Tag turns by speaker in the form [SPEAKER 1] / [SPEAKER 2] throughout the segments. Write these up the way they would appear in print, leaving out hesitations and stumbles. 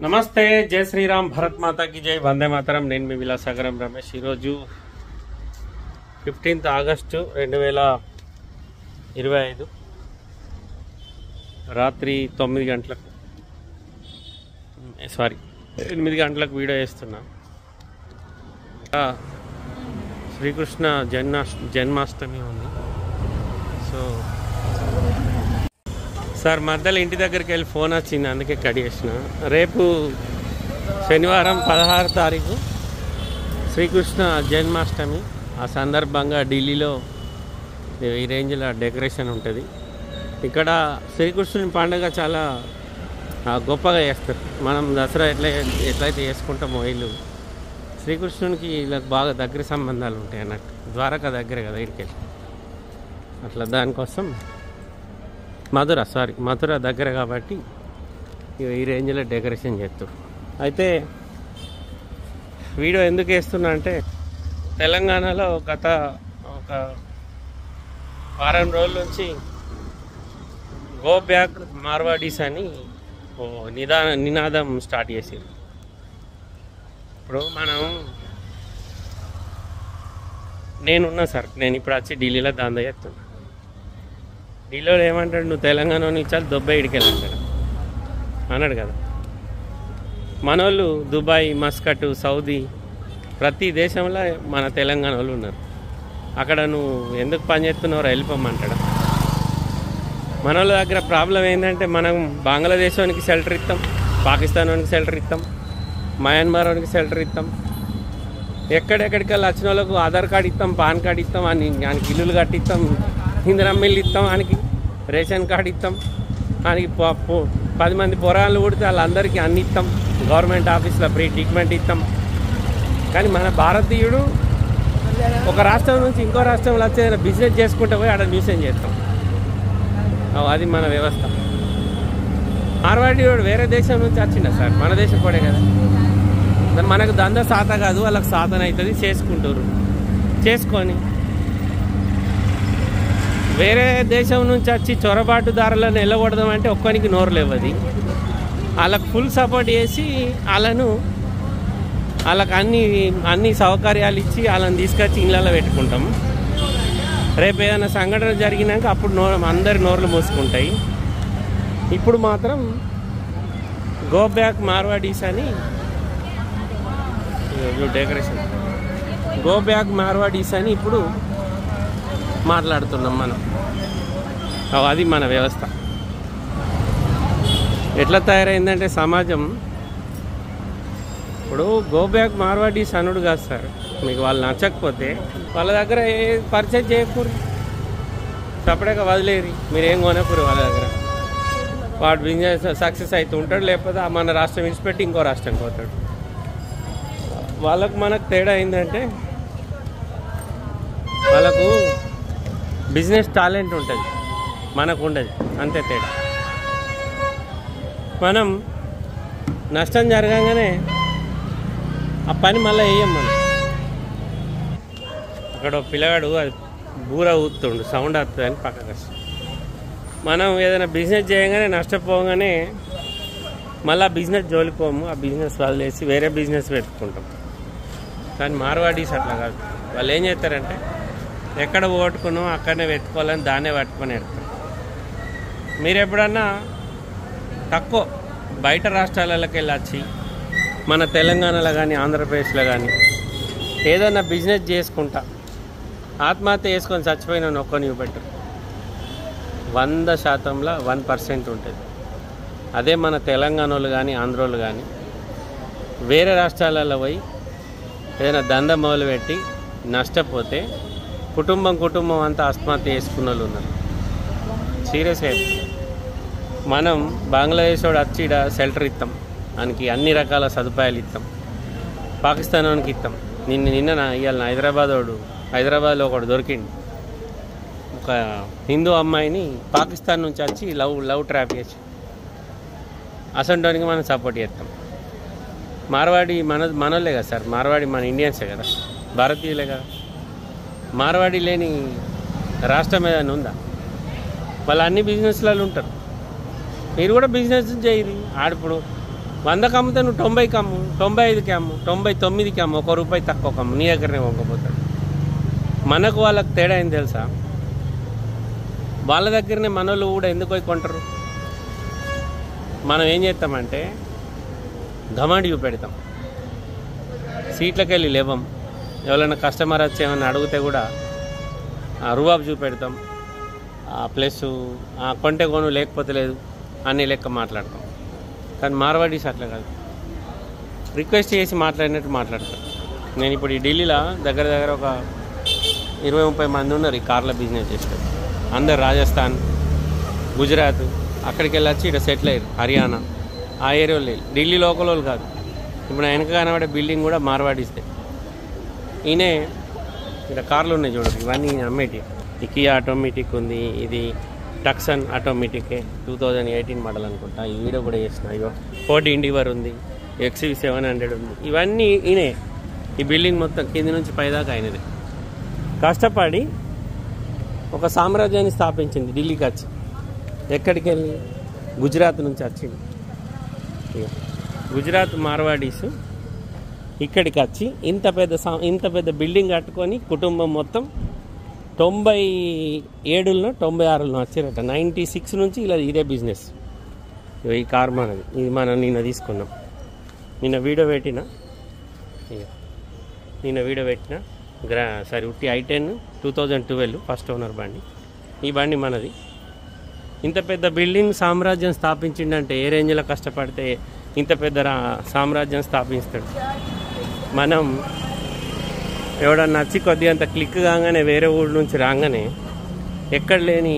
[SPEAKER 1] నమస్తే, జై శ్రీరామ్, భరత్ మాతాకి జై, వందే మాతరం. నేను మీ విలాసాగరం రమేష్. ఈరోజు 15th ఆగస్టు 2025 రాత్రి 8 గంటలకు వీడియో చేస్తున్నా. శ్రీకృష్ణ జన్మాష్టమి ఉంది. సో సార్ మధ్యలో ఇంటి దగ్గరికి వెళ్ళి ఫోన్ వచ్చింది, అందుకే కట్ చేసిన. రేపు శనివారం 16వ తారీఖు శ్రీకృష్ణ జన్మాష్టమి. ఆ సందర్భంగా ఢిల్లీలో ఈ రేంజ్లో డెకరేషన్ ఉంటుంది. ఇక్కడ శ్రీకృష్ణుని పండుగ చాలా గొప్పగా చేస్తారు. మనం దసరా ఎట్లయితే చేసుకుంటామో వీళ్ళు శ్రీకృష్ణునికి వీళ్ళకి బాగా దగ్గర సంబంధాలు ఉంటాయి అన్నట్టు. ద్వారకా దగ్గర కదా ఇక్కడికి, అట్లా దానికోసం మధుర దగ్గర కాబట్టి ఈ రేంజ్లో డెకరేషన్ చేస్తారు. అయితే వీడియో ఎందుకు వేస్తున్నా అంటే, తెలంగాణలో గత ఒక వారం రోజుల నుంచి గో బ్యాక్ మార్వాడీస్ అని నినాదం స్టార్ట్ చేసారు. ఇప్పుడు నేనున్నా సార్, నేను ఇప్పుడు వచ్చి ఢిల్లీలో దందా చేస్తున్నా. ఢిల్లీలో ఏమంటాడు, నువ్వు తెలంగాణ ఇచ్చాలి దొబ్బై ఇడికెళ్ళంటాడు అన్నాడు కదా. మనోళ్ళు దుబాయ్, మస్కట్, సౌదీ ప్రతి దేశంలో మన తెలంగాణ వాళ్ళు ఉన్నారు. అక్కడ నువ్వు ఎందుకు పని చేస్తున్నావు వెళ్ళిపోమంటాడు. మన వాళ్ళ దగ్గర ప్రాబ్లం ఏంటంటే, మనం బంగ్లాదేశానికి షెల్టర్ ఇస్తాం, పాకిస్తాన్ వానికి షెల్టర్ ఇస్తాం, మయన్మార్ వానికి షెల్టర్ ఇస్తాం. ఎక్కడెక్కడికల్లా వచ్చిన వాళ్ళకు ఆధార్ కార్డు ఇస్తాం, పాన్ కార్డు ఇస్తాం, ఆయనకి ఇల్లులు కట్టిస్తాం, ఇందిరమ్మ ఇల్లు ఇస్తాం, ఆయనకి రేషన్ కార్డు ఇస్తాం, ఆయనకి 10 మంది పొరాలు కొడితే వాళ్ళందరికీ అన్ని ఇస్తాం, గవర్నమెంట్ ఆఫీస్లో ఫ్రీ ట్రీట్మెంట్ ఇస్తాం. కానీ మన భారతీయుడు ఒక రాష్ట్రం నుంచి ఇంకో రాష్ట్రంలో వచ్చి బిజినెస్ చేసుకుంటే పోయి ఆడ న్యూసెన్ చేస్తాం. అది మన వ్యవస్థ. మార్వాడీయుడు వేరే దేశం నుంచి వచ్చిండ సార్, మన దేశం కూడా కదా. మనకు దంద సాత కాదు, వాళ్ళకి సాధన అవుతుంది, చేసుకుంటారు. చేసుకొని వేరే దేశం నుంచి వచ్చి చొరబాటుదారులను వెళ్ళకూడదామంటే ఒక్కరికి నోరు లేవది. వాళ్ళకు ఫుల్ సపోర్ట్ చేసి వాళ్ళకి అన్ని సౌకర్యాలు ఇచ్చి వాళ్ళని తీసుకొచ్చి ఇళ్ళలో పెట్టుకుంటాం. రేపు ఏదైనా సంఘటన జరిగినాక అప్పుడు అందరి నోర్లు మూసుకుంటాయి. ఇప్పుడు మాత్రం గో బ్యాక్ మార్వాడీస్ అని డెకరేషన్, గో బ్యాక్ మార్వాడీస్ అని ఇప్పుడు మాట్లాడుతున్నాం మనం. అది మన వ్యవస్థ. ఎట్లా తయారైందంటే సమాజం, ఇప్పుడు గో బ్యాక్ మార్వాడీస్ అనుడు కాదు సార్. మీకు వాళ్ళు నచ్చకపోతే వాళ్ళ దగ్గర పర్చేజ్ చేయకూడదు, సపరేట్గా వదిలేరు. మీరేం కొనకూరు వాళ్ళ దగ్గర. వాడు బిజినెస్ సక్సెస్ అవుతూ ఉంటాడు, లేకపోతే మన రాష్ట్రం విడిచిపెట్టి ఇంకో రాష్ట్రంకి పోతాడు. వాళ్ళకు మనకు తేడా ఏంటంటే, వాళ్ళకు బిజినెస్ టాలెంట్ ఉంటుంది, మనకు ఉండదు, అంతే తేడా. మనం నష్టం జరగగానే ఆ పని మళ్ళీ వేయం. మనం అక్కడ పిల్లగాడు అది బూర ఊతుండు, సౌండ్ వస్తుంది అని పక్కకు వస్తుంది. మనం ఏదైనా బిజినెస్ చేయగానే నష్టపోగానే మళ్ళీ ఆ బిజినెస్ జోలిపోము, ఆ బిజినెస్ వదిలేసి వేరే బిజినెస్ పెట్టుకుంటాం. కానీ మార్వాడీస్ అట్లా కాదు. వాళ్ళు ఏం చేస్తారంటే, ఎక్కడ పోగొట్టుకున్నాం అక్కడనే వెతుకోవాలని దాన్నే పట్టుకొని పెడతాం. మీరు ఎప్పుడన్నా తక్కువ బయట రాష్ట్రాలకి వెళ్ళి వచ్చి మన తెలంగాణలో కానీ ఆంధ్రప్రదేశ్లో కానీ ఏదైనా బిజినెస్ చేసుకుంటా ఆత్మహత్య చేసుకొని చచ్చిపోయిన ఒక్కని చూపెట్టరు. 100%లో 1% ఉంటుంది. అదే మన తెలంగాణ వాళ్ళు కానీ ఆంధ్రోళ్ళు కానీ వేరే రాష్ట్రాలలో పోయి ఏదైనా దంద మొదలుపెట్టి నష్టపోతే కుటుంబం అంతా ఆత్మహత్య చేసుకున్న వాళ్ళు ఉన్నారు. సీరియస్ అయితే మనం బంగ్లాదేశ్ వాడు వచ్చి ఇక్కడ షెల్టర్ ఇస్తాం, ఆయనకి అన్ని రకాల సదుపాయాలు ఇస్తాం, పాకిస్తాన్ వానికి ఇస్తాం. నిన్న ఇవాళ హైదరాబాద్లో ఒకడు దొరికింది. ఒక హిందూ అమ్మాయిని పాకిస్తాన్ నుంచి వచ్చి లవ్ ట్రాప్ చేసి, అసంటోనికి మనం సపోర్ట్ చేస్తాం. మార్వాడి మనోళ్ళే కదా సార్, మార్వాడి మన ఇండియన్సే కదా, భారతీయులే కదా. మార్వాడి లేని రాష్ట్రం ఏదైనా ఉందా? వాళ్ళు అన్ని బిజినెస్లలో ఉంటారు. మీరు కూడా బిజినెస్ చేయరు. ఆడిప్పుడు 100కి అమ్మితే నువ్వు 90కి అమ్ము, 95కి అమ్ము, 99కి అమ్ము, ₹1 తక్కువ అమ్ము, నీ దగ్గరనే వంకపోతాడు. మనకు వాళ్ళకి తేడా ఏం తెలుసా? వాళ్ళ దగ్గరనే మనోళ్ళు కూడా ఎందుకు పోయి కొంటారు? మనం ఏం చేస్తామంటే గమాండి చూపెడతాం, సీట్లకి వెళ్ళి లేవం. ఎవరైనా కస్టమర్ వచ్చి ఏమైనా అడిగితే కూడా రుబాబు చూపెడతాం, ప్లస్ కొంటే కొను లేకపోతే లేదు అన్ని లెక్క మాట్లాడతాం. కానీ మార్వాడీస్ అట్లా కాదు, రిక్వెస్ట్ చేసి మాట్లాడినట్టు మాట్లాడతారు. నేను ఇప్పుడు ఈ ఢిల్లీలో దగ్గర దగ్గర ఒక 20-30 మంది ఉన్నారు ఈ కార్ల బిజినెస్ చేస్తారు. అందరు రాజస్థాన్, గుజరాత్ అక్కడికి వెళ్ళొచ్చి ఇక్కడ సెటిల్ అయ్యారు. హర్యానా ఆ ఏరియాలో లేదు, ఢిల్లీ లోకల్ వాళ్ళు కాదు. ఇప్పుడు వెనక కనబడే బిల్డింగ్ కూడా మార్వాడీస్తే. ఈయనే ఇక్కడ కార్లు ఉన్నాయి చూడండి, ఇవన్నీ అమ్మేటి. ఈ కియా ఆటోమేటిక్ ఉంది, ఇది టక్సన్ ఆటోమేటికే 2018 మోడల్ అనుకుంటా. ఈ వీడియో కూడా చేసిన. ఇగో ఫోర్డ్ ఇండివర్ ఉంది, XV700 ఉంది. ఇవన్నీ ఈయనే. ఈ బిల్డింగ్ మొత్తం కింది నుంచి పైదాకా అయినది. కష్టపడి ఒక సామ్రాజ్యాన్ని స్థాపించింది ఢిల్లీకి వచ్చి. ఎక్కడికి వెళ్ళి? గుజరాత్ నుంచి వచ్చింది. గుజరాత్ మార్వాడీస్ ఇక్కడికి వచ్చి ఇంత పెద్ద బిల్డింగ్ కట్టుకొని కుటుంబం మొత్తం 97లో 96లో వచ్చారట. 96 నుంచి ఇలా ఇదే బిజినెస్. ఈ కార్ మనది, ఇది మనం నిన్న తీసుకున్నాం. నిన్న వీడియో పెట్టిన ఉట్టి i10 2012 ఫస్ట్ ఓనర్ బండి. ఈ బండి మనది. ఇంత పెద్ద బిల్డింగ్ సామ్రాజ్యం స్థాపించిందంటే ఏ రేంజ్లో కష్టపడితే ఇంత పెద్ద సామ్రాజ్యం స్థాపిస్తాడు. మనం ఎవడన్నా నచ్చి కొద్దిగా అంత క్లిక్ కాగానే వేరే ఊళ్ళ నుంచి రాగానే ఎక్కడ లేని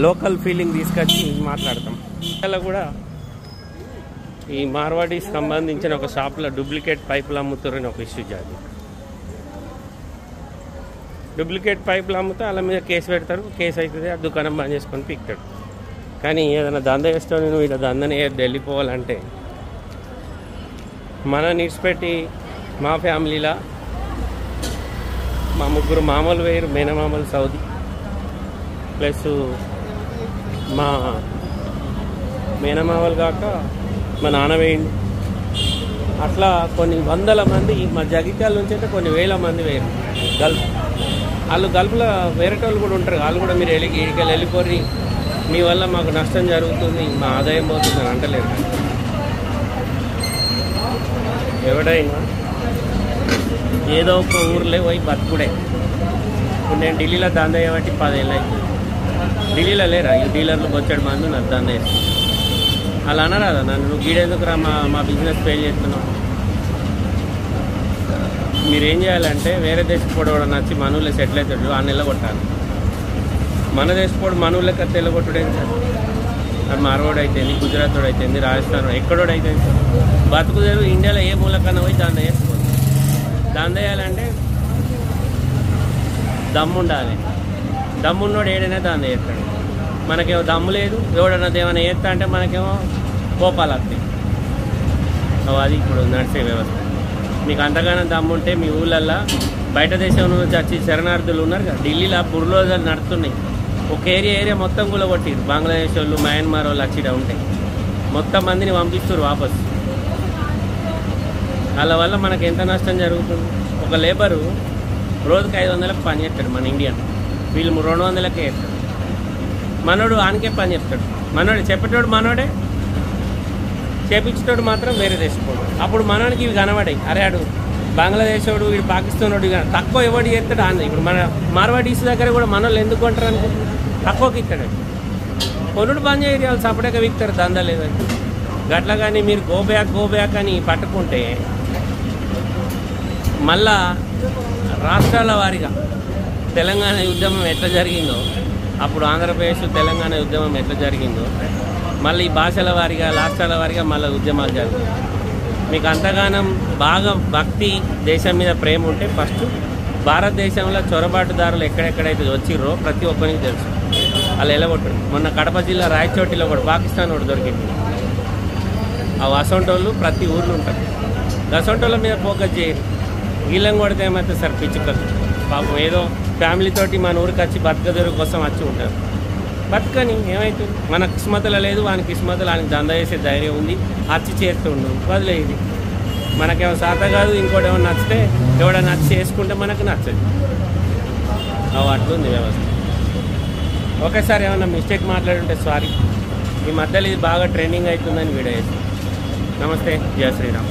[SPEAKER 1] లోకల్ ఫీలింగ్ తీసుకొచ్చి మాట్లాడతాం. అలా కూడా ఈ మార్వాడీకి సంబంధించిన ఒక షాప్లో డూప్లికేట్ పైపులు అమ్ముతారని ఒక ఇష్యూ జాతి. డూప్లికేట్ పైపులు అమ్ముతే వాళ్ళ మీద కేసు పెడతారు. కేసు అవుతుంది, ఆ దుకాణం బంద్ చేసుకొని పీక్తాడు. కానీ ఏదైనా దంద చేస్తావు నువ్వు, ఇలా దందని వెళ్ళిపోవాలంటే మన నిడిచిపెట్టి మా ఫ్యామిలీలా మా 3 మామలు వేరు, మేనమామలు సౌదీ, ప్లస్ మా మేనమామలు కాక మా నాన్న వేయండి. అట్లా కొన్ని వందల మంది మా జగిత్యాల నుంచి అయితే కొన్ని వేల మంది వేరు గల్ఫ్. వాళ్ళు గల్ఫ్లో వేరేటోళ్ళు కూడా ఉంటారు. వాళ్ళు కూడా మీరు ఇక్కడికి వెళ్ళిపోయి మీ వల్ల మాకు నష్టం జరుగుతుంది, మా ఆదాయం పోతుందని అంటలేరు. ఎవడైనా ఏదో ఒక ఊర్లో పోయి బతుకుడే. ఇప్పుడు నేను ఢిల్లీలో దందా చేయబట్టి 10 ఏళ్ళు అవుతుంది. ఢిల్లీలో లేరా ఈ డీలర్లు వచ్చాడు మంది నాకు దందా చేస్తుంది. అలా అనరాదా నన్ను, నువ్వు గీడెందుకు రా మా బిజినెస్ ఫెయిల్ చేస్తున్నావు? మీరేం చేయాలంటే వేరే దేశపోడు కూడా నచ్చి మనవులే సెటిల్ అవుతాడు, ఆ నెల కొట్టాలి. మన దేశపోడు మనవులే కత్తి వెళ్ళగొట్టుడేం సార్? అది మార్వాడు అయితేంది, గుజరాత్ వాడు అయితేంది, రాజస్థాన్ ఎక్కడోడు అయితేంది సార్. బతుకుదేరు ఇండియాలో ఏ మూలకన్నా పోయి దందా చేసుకోవాలి. దందా చేయాలంటే దమ్ము ఉండాలి. దమ్మున్నోడు ఏడైనా దందా చేస్తాడు. మనకేమో దమ్ము లేదు, ఎవడన్నది ఏమైనా చేస్తా అంటే మనకేమో కోపాలు వస్తాయి. అది ఇప్పుడు నడిచే వ్యవస్థ. మీకు అంతగానో దమ్ముంటే మీ ఊళ్ళల్లో బయట దేశం నుంచి వచ్చి శరణార్థులు ఉన్నారు కదా, ఢిల్లీలో బుర్రోజాలు నడుస్తున్నాయి. ఒక ఏరియా మొత్తం కూడా కొట్టిరు. బంగ్లాదేశ్ వాళ్ళు, మయన్మార్ వాళ్ళు వచ్చి ఉంటాయి. మొత్తం మందిని పంపిస్తారు వాపస్. వాళ్ళ వల్ల మనకు ఎంత నష్టం జరుగుతుంది? ఒక లేబరు రోజుకి 500లకు పని చేస్తాడు మన ఇండియన్, వీళ్ళు 200కే చేస్తాడు. మనోడు ఆనికే పని చెప్తాడు. మనోడే చెప్పేటోడు మనోడే, చేపించేటోడు మాత్రం వేరే దేశపోడు. అప్పుడు మనోడికి ఇవి కనబడాయి. అరే ఆడు బంగ్లాదేశోడు, వీడు పాకిస్తానోడు తక్కువ ఎవడు చేస్తాడు ఆంధ్ర. ఇప్పుడు మన మార్వాడీస్ దగ్గర కూడా మనోళ్ళు ఎందుకు కొంటారు అనుకుంటున్నారు? తక్కువకి ఇస్తాడు. కొనుడు బంద్ చేయరు, వాళ్ళు సపరేట్గా విక్తారు, దందా లేదని. గట్లా కానీ మీరు గో బ్యాక్ అని పట్టుకుంటే మళ్ళా రాష్ట్రాల వారీగా తెలంగాణ ఉద్యమం ఎట్లా జరిగిందో, అప్పుడు ఆంధ్రప్రదేశ్ తెలంగాణ ఉద్యమం ఎట్లా జరిగిందో, మళ్ళీ ఈ భాషల వారీగా రాష్ట్రాల వారీగా మళ్ళీ ఉద్యమాలు జరుగుతాయి. మీకు అంతగానం బాగా భక్తి, దేశం మీద ప్రేమ ఉంటే ఫస్ట్ భారతదేశంలో చొరబాటుదారులు ఎక్కడెక్కడైతే వచ్చిర్రో ప్రతి ఒక్కరికి తెలుసు. వాళ్ళు ఎలగొట్టరు. మొన్న కడప జిల్లా రాయచోటిలో కూడా పాకిస్తాన్ వాడు దొరికింది. ఆ వసంటోళ్ళు ప్రతి ఊర్లో ఉంటారు. గసంటోళ్ళ మీద ఫోకస్ చేయరు. వీళ్ళని కొడితే ఏమైతే సార్ పిచ్చుకలు పాపం ఏదో ఫ్యామిలీతోటి మన ఊరికి వచ్చి బతకదెరువు కోసం వచ్చి ఉంటారు. బతకని ఏమవుతుంది? మన కిస్మతులో లేదు, వాని కిస్మతులు ఆయనకి దందా చేసే ధైర్యం ఉంది, అచ్చి చేస్తుండు, వదిలేదు. మనకేమో సాత కాదు, ఇంకోటి ఏమో నచ్చితే ఎవడో నచ్చి చేసుకుంటే మనకు నచ్చదు. అట్లుంది వ్యవస్థ. ఒకేసారి ఏమన్నా మిస్టేక్ మాట్లాడుంటే సారీ. ఈ మధ్యలో ఇది బాగా ట్రెండింగ్ అవుతుందని వీడియో చేస్తాను. నమస్తే, జయ శ్రీరామ్.